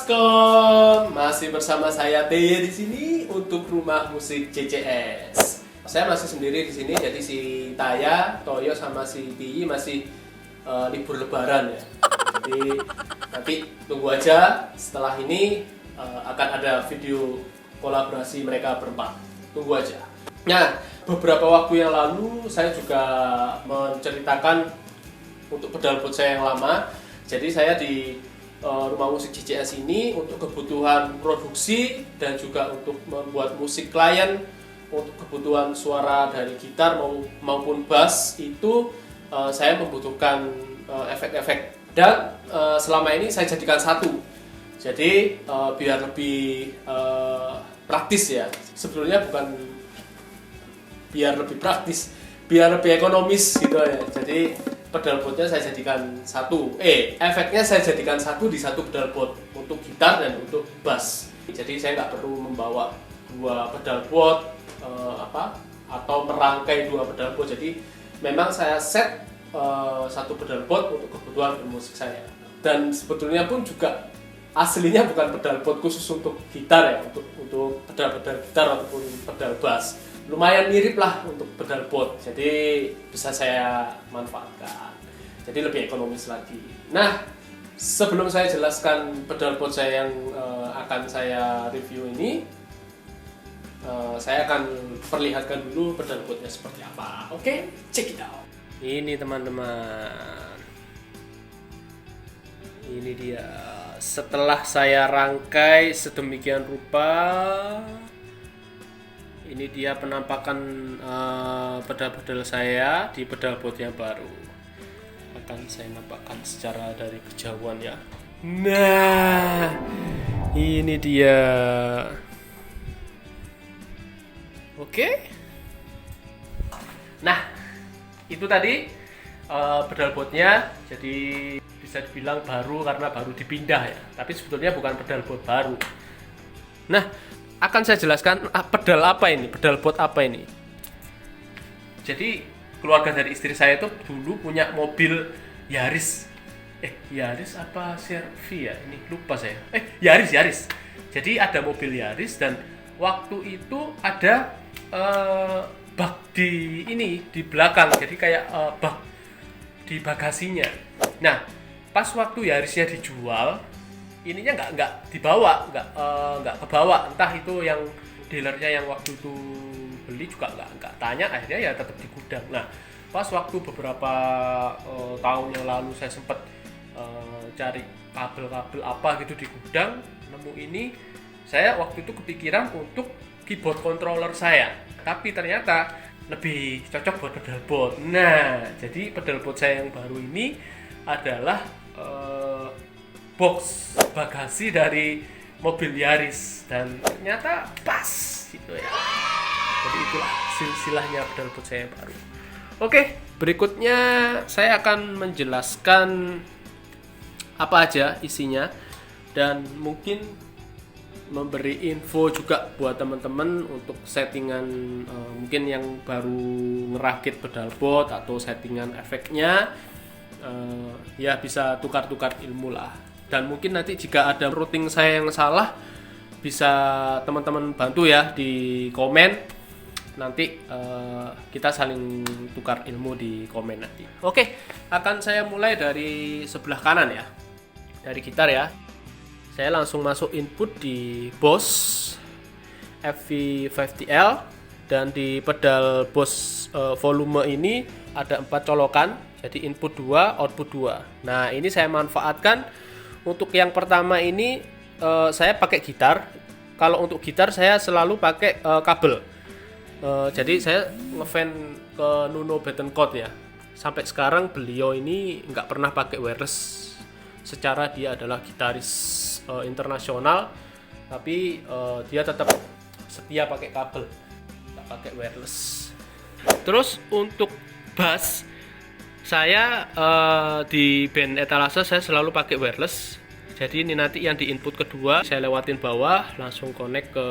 Baskom, masih bersama saya Teye di sini untuk Rumah Musik CCS. Saya masih sendiri di sini, jadi si Taya, Toyo sama si Tiyi masih libur lebaran ya. Jadi nanti tunggu aja, setelah ini akan ada video kolaborasi mereka berempat. Tunggu aja. Nah, beberapa waktu yang lalu saya juga menceritakan untuk pedal board saya yang lama. Jadi saya di Rumah Musik CCS ini untuk kebutuhan produksi dan juga untuk membuat musik klien, untuk kebutuhan suara dari gitar maupun bass itu saya membutuhkan efek-efek, dan selama ini saya jadikan satu. Jadi biar lebih praktis ya. Sebetulnya bukan biar lebih praktis, biar lebih ekonomis gitu ya. Jadi pedal boardnya saya jadikan satu, efeknya saya jadikan satu di satu pedal board untuk gitar dan untuk bass. Jadi saya nggak perlu membawa dua pedal board atau merangkai dua pedal board. Jadi memang saya set satu pedal board untuk kebutuhan bermusik saya. Dan sebetulnya pun juga aslinya bukan pedal board khusus untuk gitar ya, untuk pedal-pedal gitar ataupun pedal bass. Lumayan mirip lah untuk pedal board, jadi bisa saya manfaatkan, jadi lebih ekonomis lagi. Nah, sebelum saya jelaskan pedal board saya yang akan saya review ini, saya akan perlihatkan dulu pedal boardnya seperti apa. Oke, check it out. Ini teman-teman, ini dia. Setelah saya rangkai sedemikian rupa, ini dia penampakan pedal-pedal saya di pedal board yang baru. Akan saya nampakkan secara dari kejauhan ya. Nah, ini dia. Oke. Nah, itu tadi pedal boardnya. Jadi bisa dibilang baru karena baru dipindah ya. Tapi sebetulnya bukan pedal board baru. Nah, akan saya jelaskan pedal apa ini, pedal board apa ini. Jadi keluarga dari istri saya itu dulu punya mobil Yaris. Yaris apa CR-V ya? Ini lupa saya. Yaris. Jadi ada mobil Yaris dan waktu itu ada bak di belakang. Jadi kayak bak di bagasinya. Nah, pas waktu Yarisnya dijual, ininya nggak dibawa, nggak kebawa. Entah itu yang dealernya yang waktu itu beli juga nggak tanya, akhirnya ya tetap di gudang. Nah, pas waktu beberapa tahun yang lalu saya sempat cari kabel-kabel apa gitu di gudang, nemu ini. Saya waktu itu kepikiran untuk keyboard controller saya, tapi ternyata lebih cocok buat pedal board. Nah, jadi pedal board saya yang baru ini adalah box bagasi dari mobil Yaris dan ternyata pas gitu ya. Jadi itulah silsilahnya pedal board saya yang baru. Oke, berikutnya saya akan menjelaskan apa aja isinya dan mungkin memberi info juga buat teman-teman untuk settingan mungkin yang baru ngerakit pedal board atau settingan efeknya. Ya bisa tukar-tukar ilmu lah. Dan mungkin nanti jika ada routing saya yang salah, bisa teman-teman bantu ya di komen. Nanti kita saling tukar ilmu di komen nanti. Oke, akan saya mulai dari sebelah kanan ya, dari gitar ya. Saya langsung masuk input di Boss FV50L, dan di pedal Boss volume ini ada 4 colokan. Jadi input 2, output 2. Nah, ini saya manfaatkan untuk yang pertama ini saya pakai gitar. Kalau untuk gitar saya selalu pakai kabel. Jadi saya ngefan ke Nuno Bettencourt ya. Sampai sekarang beliau ini nggak pernah pakai wireless. Secara dia adalah gitaris internasional, tapi dia tetap setia pakai kabel, nggak pakai wireless. Terus untuk bass, saya di band etalase saya selalu pakai wireless. Jadi ini nanti yang di input kedua saya lewatin bawah, langsung connect ke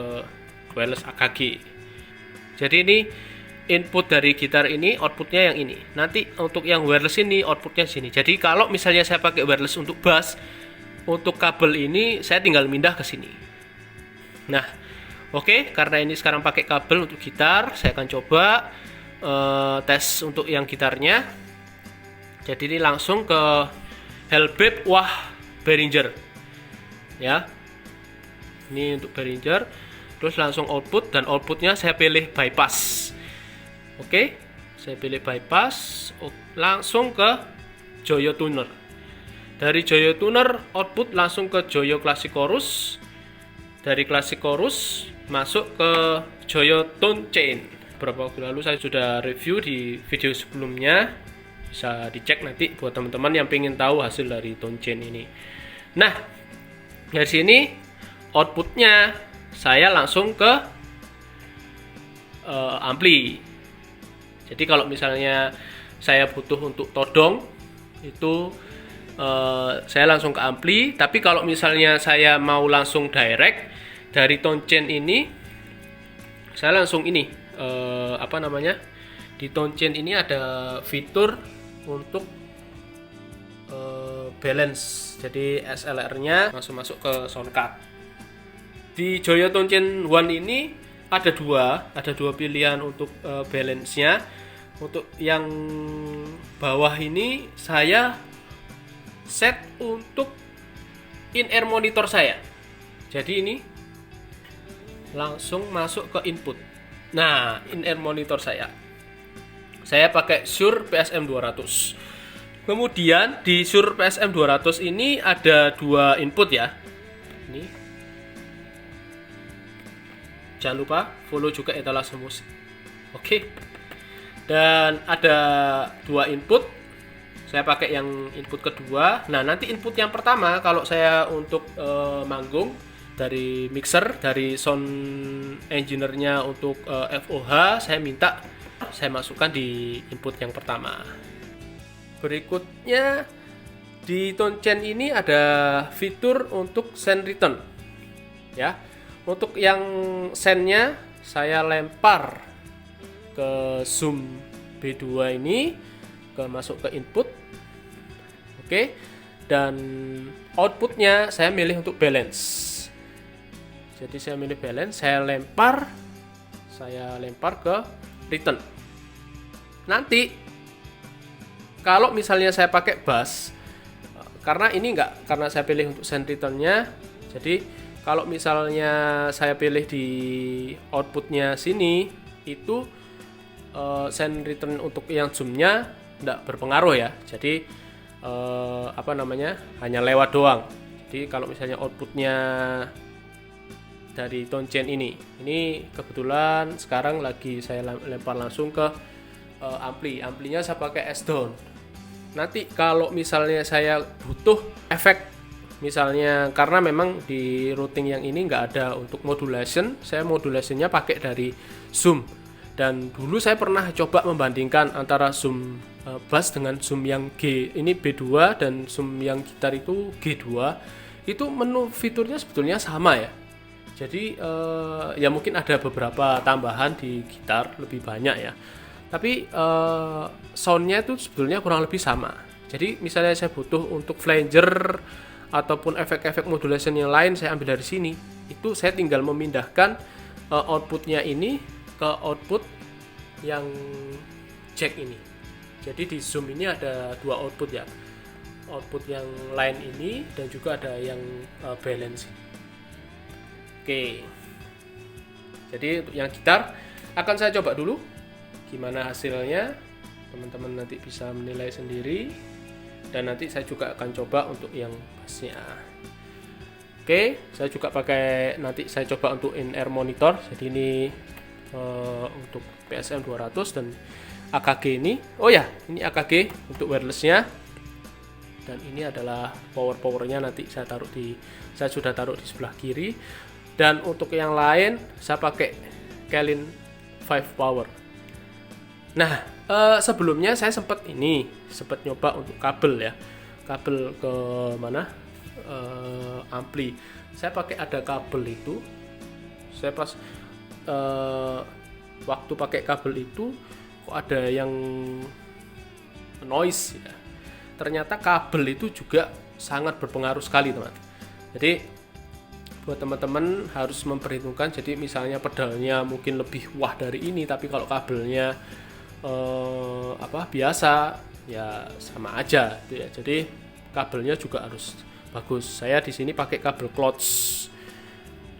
wireless AKG. Jadi ini input dari gitar ini, outputnya yang ini. Nanti untuk yang wireless ini outputnya sini. Jadi kalau misalnya saya pakai wireless untuk bass, untuk kabel ini saya tinggal pindah ke sini. Nah, oke, karena ini sekarang pakai kabel untuk gitar, saya akan coba tes untuk yang gitarnya. Jadi ini langsung ke Hellbabe Behringer ya. Ini untuk Behringer, terus langsung output, dan outputnya saya pilih bypass. Oke, saya pilih bypass, langsung ke Joyo Tuner. Dari Joyo Tuner output langsung ke Joyo Classic Chorus. Dari Classic Chorus masuk ke Joyo Tone Chain. Beberapa waktu lalu saya sudah review di video sebelumnya, bisa dicek nanti buat teman-teman yang pengen tahu hasil dari Tone Chain ini. Nah, dari sini outputnya saya langsung ke ampli. Jadi kalau misalnya saya butuh untuk todong itu saya langsung ke ampli. Tapi kalau misalnya saya mau langsung direct dari Tone Chain ini, saya langsung ini di Tone Chain ini ada fitur untuk balance. Jadi SLR-nya masuk ke soundcard. Di Joyo Tone Chain One ini ada dua pilihan untuk balance-nya. Untuk yang bawah ini saya set untuk in-ear monitor saya. Jadi ini langsung masuk ke input. Nah, in-ear monitor saya pakai Shure PSM 200. Kemudian di Shure PSM 200 ini ada dua input ya. Ini jangan lupa follow juga etalase musik. Oke. Dan ada dua input. Saya pakai yang input kedua. Nah, nanti input yang pertama kalau saya untuk manggung dari mixer, dari sound engineer-nya untuk FOH, saya masukkan di input yang pertama. Berikutnya di Tone Chain ini ada fitur untuk send return. Ya. Untuk yang send-nya saya lempar ke Zoom B2 ini, masuk ke input. Oke. Dan outputnya saya milih untuk balance. Jadi saya milih balance, saya lempar ke return. Nanti kalau misalnya saya pakai bass, karena saya pilih untuk send return-nya, jadi kalau misalnya saya pilih di outputnya sini, itu send return untuk yang zoom-nya tidak berpengaruh ya. Jadi hanya lewat doang. Jadi kalau misalnya outputnya dari Tone Chain ini kebetulan sekarang lagi saya lempar langsung ke amplinya saya pakai S-Down. Nanti kalau misalnya saya butuh efek, misalnya karena memang di routing yang ini nggak ada untuk modulation, saya modulationnya pakai dari Zoom. Dan dulu saya pernah coba membandingkan antara Zoom bass dengan Zoom yang G ini B2 dan Zoom yang gitar itu G2, itu menu fiturnya sebetulnya sama ya. Jadi ya mungkin ada beberapa tambahan di gitar lebih banyak ya, tapi soundnya itu sebetulnya kurang lebih sama. Jadi misalnya saya butuh untuk flanger ataupun efek-efek modulation yang lain, saya ambil dari sini. Itu saya tinggal memindahkan outputnya ini ke output yang jack ini. Jadi di Zoom ini ada dua output ya, output yang line ini dan juga ada yang balance. Oke, jadi untuk yang gitar akan saya coba dulu gimana hasilnya, teman-teman nanti bisa menilai sendiri, dan nanti saya juga akan coba untuk yang bassnya. Oke, saya juga nanti saya coba untuk in-ear monitor. Jadi ini untuk PSM 200 dan AKG ini. Oh ya, ini AKG untuk wirelessnya. Dan ini adalah powernya nanti saya sudah taruh di sebelah kiri. Dan untuk yang lain saya pakai Kalin 5 Power. Nah, sebelumnya saya sempat nyoba untuk kabel ya. Kabel ke mana? Ampli. Saya pakai ada kabel itu. Saya pas waktu pakai kabel itu kok ada yang noise ya. Ternyata kabel itu juga sangat berpengaruh sekali teman. Jadi buat teman-teman harus memperhitungkan. Jadi misalnya pedalnya mungkin lebih wah dari ini, tapi kalau kabelnya biasa ya sama aja gitu ya. Jadi kabelnya juga harus bagus. Saya di sini pakai kabel clutch.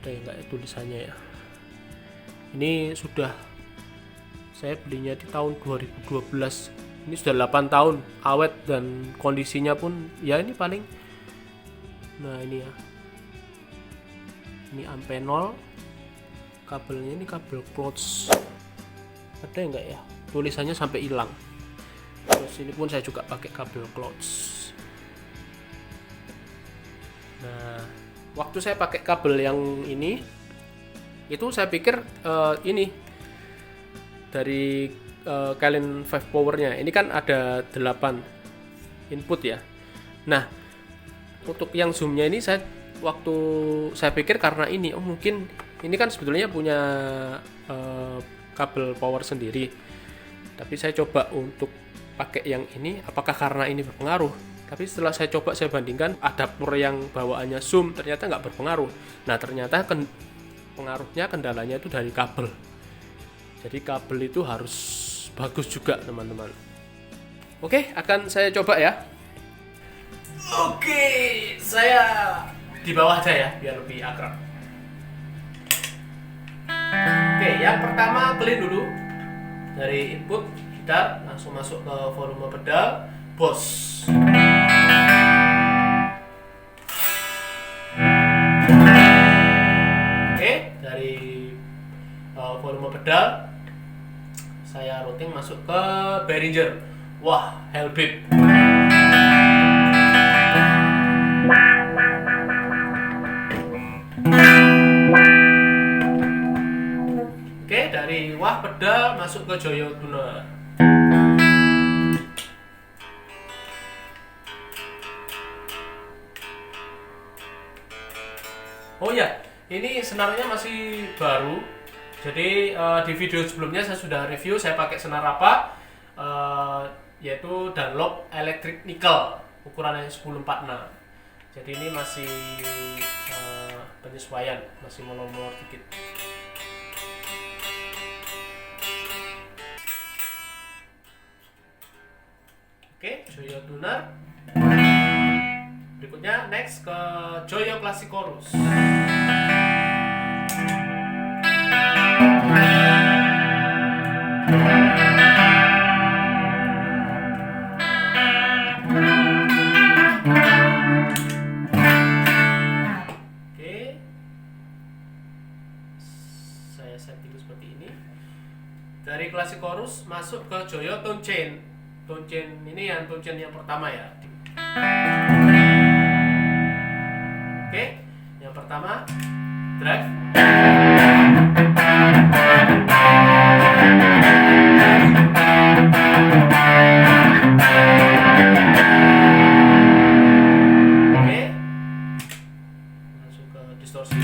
Ada enggak ya tulisannya ya. Ini sudah saya belinya di tahun 2012. Ini sudah 8 tahun awet dan kondisinya pun ya ini paling. Nah ini ya. Ini ampenol. Kabelnya ini kabel clutch. Ada enggak ya? Tulisannya sampai hilang. Terus ini pun saya juga pakai kabel clutch. Nah, waktu saya pakai kabel yang ini, itu saya pikir ini dari Kylin 5 powernya. Ini kan ada 8 input ya. Nah, untuk yang zoomnya ini waktu saya pikir karena ini, mungkin ini kan sebetulnya punya kabel power sendiri. Tapi saya coba untuk pakai yang ini, apakah karena ini berpengaruh? Tapi setelah saya coba, saya bandingkan adaptor yang bawaannya zoom, ternyata nggak berpengaruh. Nah, ternyata pengaruhnya, kendalanya itu dari kabel. Jadi kabel itu harus bagus juga teman-teman. Oke, akan saya coba ya. Oke, saya di bawah aja ya, biar lebih akrab. Oke, yang pertama clean dulu. Dari input gitar langsung masuk ke volume pedal Boss. Oke, dari volume pedal saya routing masuk ke Behringer. Wah, Hellbeat. Oke, dari wah pedal masuk ke Joyo Tuner. Oh ya, ini senarnya masih baru. Jadi di video sebelumnya saya sudah review saya pakai senar apa, yaitu Dunlop Electric Nickel ukurannya 1046. Jadi ini masih penyesuaian, masih molor-molor dikit. Oke, Joyo Tuner. Berikutnya next ke Joyo Classic Chorus. Oke, saya setting seperti ini. Dari Classic Chorus masuk ke Joyo Tone Chain. Tone chain ini yang tone chain yang pertama ya. Oke, yang pertama drive. Oke, masuk ke distorsi.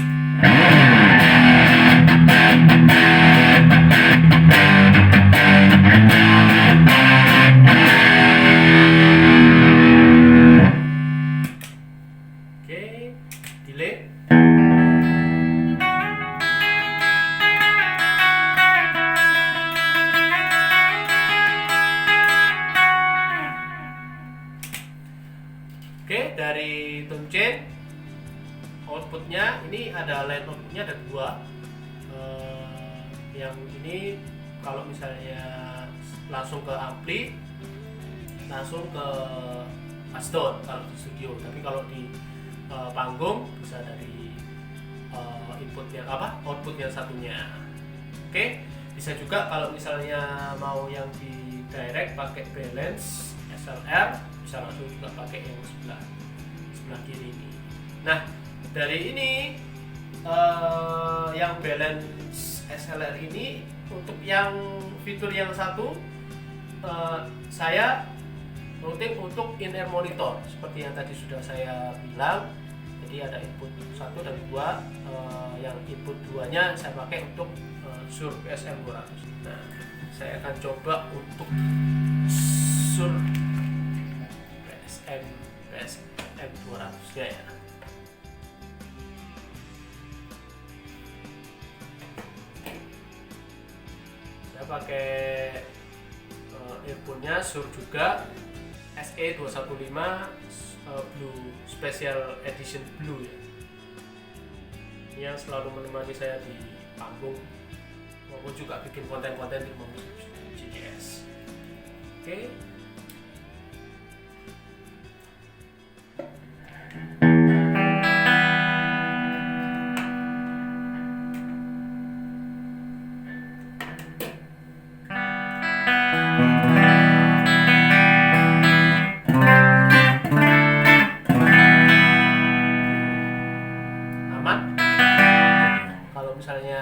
Delay. Oke, dari tone chain outputnya ini ada line outputnya ada 2. Yang ini kalau misalnya langsung ke ampli, langsung ke Aston kalau di studio. Tapi kalau di panggung bisa dari input yang output yang satunya. Oke, bisa juga kalau misalnya mau yang di direct pakai balance SLR, bisa langsung juga pakai yang sebelah kiri ini. Nah, dari ini yang balance SLR ini untuk yang fitur yang satu saya routing untuk in-ear monitor seperti yang tadi sudah saya bilang. Jadi ada input 1 dan 2, yang input 2-nya saya pakai untuk Shure PSM 200. Nah, saya akan coba untuk Shure PSM. M200 nya ya. Saya pakai earphone-nya Shure juga SE215 Blue Special Edition Blue ya. Ini yang selalu menemani saya di panggung maupun juga bikin konten-konten di musik JCS. Oke. Misalnya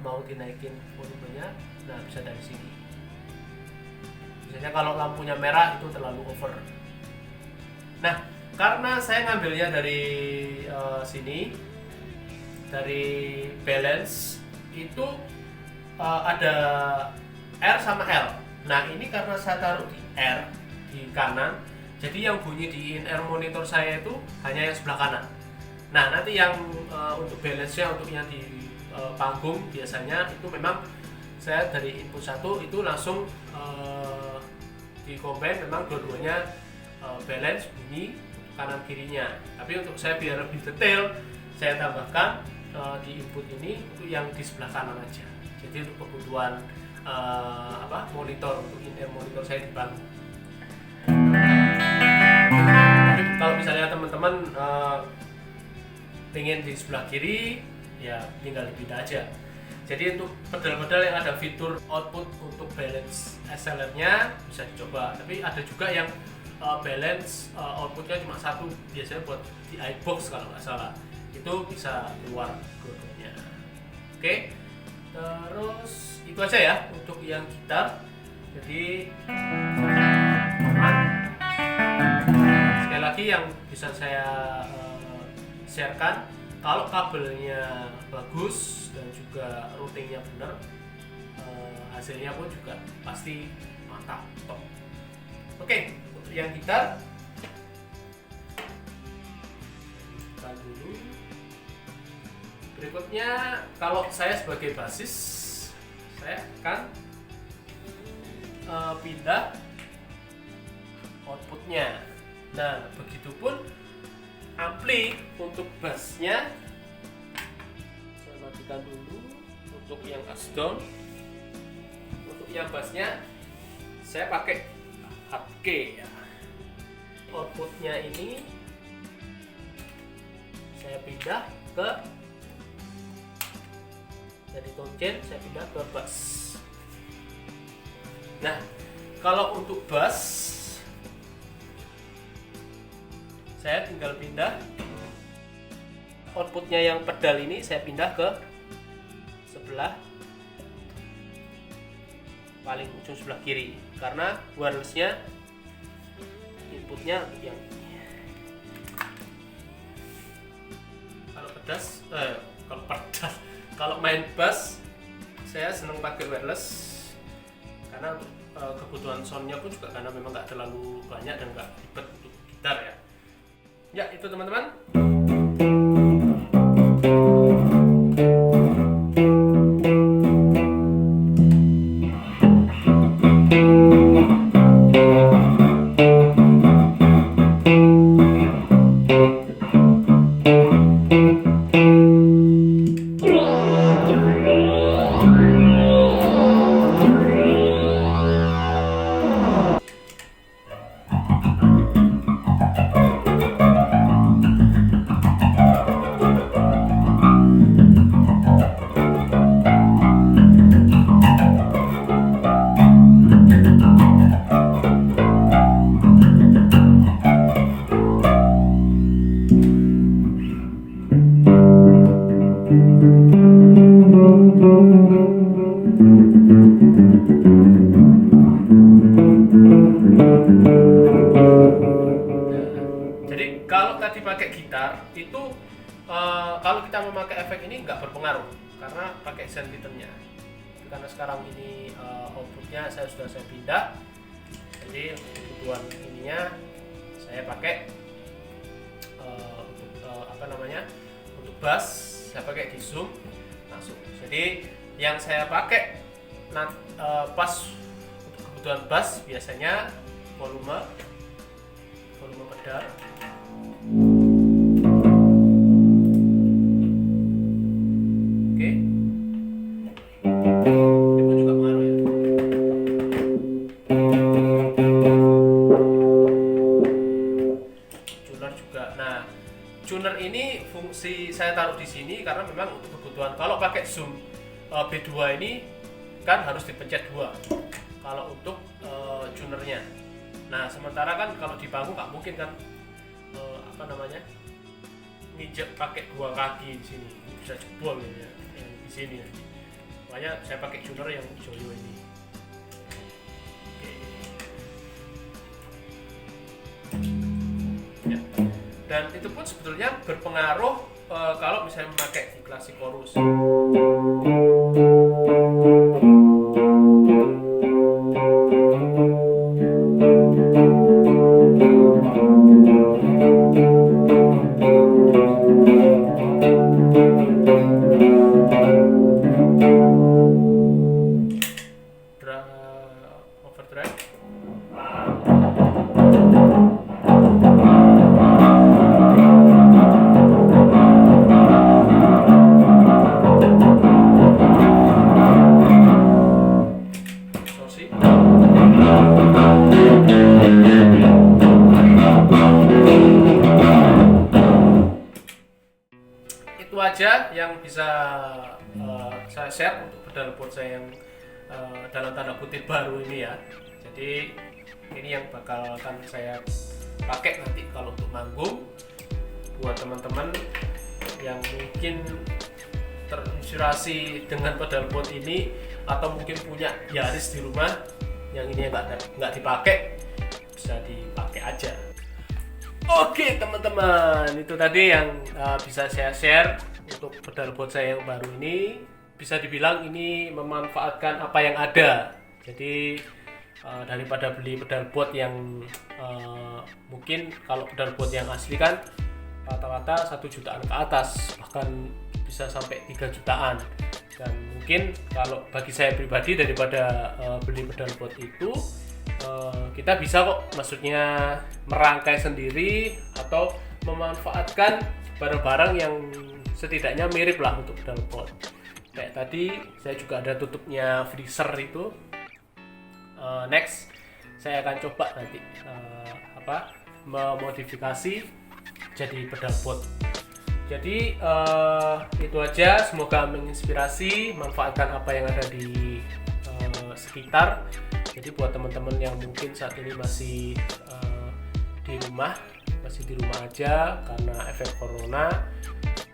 mau dinaikin volumenya, nah bisa dari sini. Biasanya kalau lampunya merah itu terlalu over. Nah, karena saya ngambilnya dari sini, dari balance itu ada R sama L. Nah ini karena saya taruh di R di kanan, jadi yang bunyi di in-ear monitor saya itu hanya yang sebelah kanan. Nah nanti yang untuk balance-nya, untuk yang di panggung biasanya itu memang saya dari input 1 itu langsung di combine, memang dua-duanya balance bunyi kanan kirinya. Tapi untuk saya biar lebih detail, saya tambahkan di input ini untuk yang di sebelah kanan aja. Jadi untuk kebutuhan monitor, untuk in-ear monitor saya di panggung. Kalau misalnya teman-teman pengen di sebelah kiri, ya tinggal dipindah aja. Jadi untuk pedal-pedal yang ada fitur output untuk balance SLR-nya bisa dicoba. Tapi ada juga yang balance outputnya cuma satu, biasanya buat di iBox kalau nggak salah. Itu bisa keluar dua-duanya. Oke, terus itu aja ya untuk yang gitar. Jadi sekali lagi yang bisa saya sharekan, kalau kabelnya bagus dan juga routingnya benar, hasilnya pun juga pasti mantap, top. Oke, untuk yang gitar kita dulu. Berikutnya, kalau saya sebagai bassis, saya akan pindah outputnya. Nah, begitupun ampli untuk bassnya saya matikan dulu. Untuk yang down, untuk yang bassnya saya pakai hardkey ya. Outputnya ini saya pindah ke, dari tone chain saya pindah ke bass. Nah, kalau untuk bass saya tinggal pindah outputnya yang pedal ini, saya pindah ke sebelah paling ujung sebelah kiri, karena wirelessnya inputnya untuk yang ini. Kalau main bass saya seneng pakai wireless, karena untuk kebutuhan soundnya pun juga karena memang nggak terlalu banyak dan nggak ribet untuk gitar ya. Ya, itu teman-teman. pakai gitar itu kalau kita memakai efek ini nggak berpengaruh karena pakai senditernya. Karena sekarang ini outputnya saya pindah, jadi untuk kebutuhan ininya saya pakai untuk bass saya pakai di zoom langsung. Jadi yang saya pakai pas untuk kebutuhan bass biasanya volume pedal. Oke. Ini pun juga pengaruh ya. Tuner juga. Nah, tuner ini fungsi saya taruh di sini karena memang untuk kebutuhan. Kalau pakai zoom B2 ini kan harus dipencet 2 kalau untuk tunernya. Nah, sementara kan kalau di panggung nggak mungkin kan nginjek pakai 2 kaki di sini, bisa jebol ya yang di sini ya. Makanya saya pakai tuner yang Joyo ini. Oke. Ya. Dan itu pun sebetulnya berpengaruh kalau misalnya memakai di klasik chorus. Overdrive. Itu aja yang bisa saya share untuk pedal board saya yang dalam tanda kutip baru ini ya. Jadi ini yang bakal akan saya pakai nanti kalau untuk manggung. Buat teman-teman yang mungkin terinspirasi dengan pedal board ini atau mungkin punya Yaris di rumah yang ini nggak dipakai, bisa dipakai aja. Oke teman-teman, itu tadi yang bisa saya share untuk pedal board saya yang baru ini. Bisa dibilang ini memanfaatkan apa yang ada. Jadi daripada beli pedal board yang mungkin kalau pedal board yang asli kan rata-rata 1 jutaan ke atas, bahkan bisa sampai 3 jutaan. Dan mungkin kalau bagi saya pribadi daripada beli pedal board itu, kita bisa kok maksudnya merangkai sendiri atau memanfaatkan barang-barang yang setidaknya mirip lah untuk pedal board. Kayak tadi saya juga ada tutupnya freezer itu. Next saya akan coba nanti memodifikasi jadi pedal board. Jadi itu aja, semoga menginspirasi, manfaatkan apa yang ada di sekitar. Jadi buat teman-teman yang mungkin saat ini masih di rumah aja karena efek corona,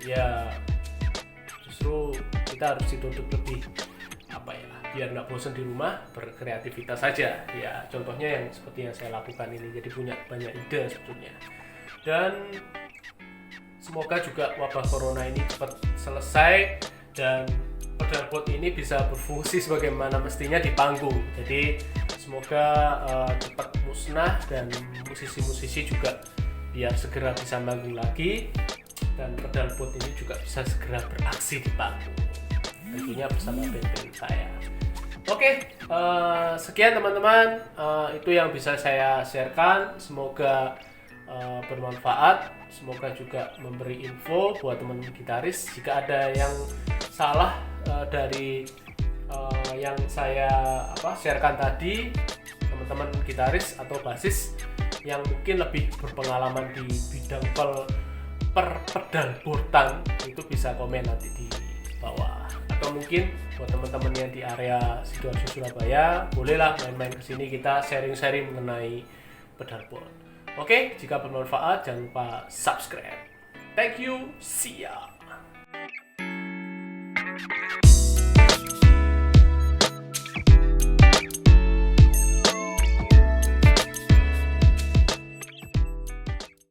ya justru kita harus dituntut lebih biar nggak bosan di rumah, berkreativitas saja ya. Contohnya yang seperti yang saya lakukan ini, jadi punya banyak ide sebetulnya. Dan semoga juga wabah corona ini cepat selesai dan pedal board ini bisa berfungsi sebagaimana mestinya di panggung. Jadi semoga cepat musnah dan musisi-musisi juga biar segera bisa manggung lagi, dan pedal board ini juga bisa segera beraksi di panggung, tentunya bersama band-band saya. Oke, sekian teman-teman, itu yang bisa saya sharekan. Semoga bermanfaat, semoga juga memberi info buat teman-teman gitaris. Jika ada yang salah dari yang saya sharekan tadi, teman-teman gitaris atau bassis yang mungkin lebih berpengalaman di bidang pedal boardan, itu bisa komen nanti di bawah. Atau mungkin buat teman-teman yang di area Sidoarjo Surabaya, bolehlah main-main ke sini, kita sharing-sharing mengenai pedal board. Oke, jika bermanfaat jangan lupa subscribe. Thank you, see ya.